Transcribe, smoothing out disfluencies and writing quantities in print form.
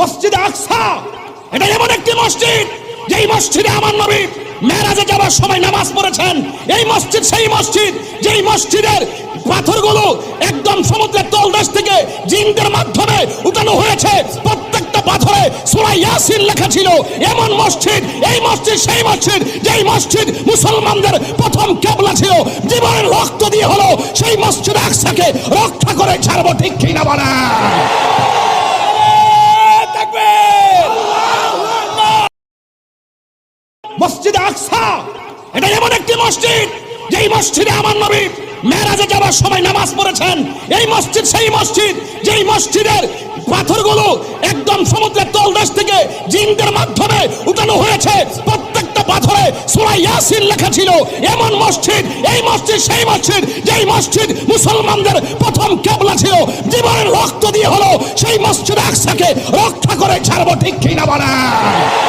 মসজিদে আকসা এটা এমন একটি মসজিদ যেই মসজিদে আমার নবী মেরাজে যাওয়ার সময় নামাজ পড়েছেন। এই মসজিদ সেই মসজিদ যেই মসজিদের পাথরগুলো একদম সমুদ্রের তলদেশ থেকে জিনদের মাধ্যমে উঠানো হয়েছে। প্রত্যেকটা পাথরে সূরা ইয়াসিন লেখা ছিল। এমন মসজিদ, এই মসজিদ সেই মসজিদ যেই মসজিদ মুসলমানদের প্রথম কিবলা ছিল। জীবনের রক্ত দিয়ে হলো সেই মসজিদ আকসাকে রক্ষা করে ছাড়বো, ঠিক কি না বলেন? মসজিদে আকসা এটা এমন একটি মসজিদ যেই মসজিদে আমার নবী মেরাজে যাওয়ার সময় নামাজ পড়েছেন। এই মসজিদ সেই মসজিদ যেই মসজিদের পাথরগুলো একদম সমুদ্রের তলদেশ থেকে জিনদের মাধ্যমে উঠানো হয়েছে। প্রত্যেকটা পাথরে সূরা ইয়াসিন লেখা ছিল। এমন মসজিদ, এই মসজিদ সেই মসজিদ যেই মসজিদ মুসলমানদের প্রথম কিবলা ছিল। জীবনের রক্ত দিয়ে হলো সেই মসজিদ আকসাকে রক্ষা করে ছাড়বো, ঠিক কি না বলেন?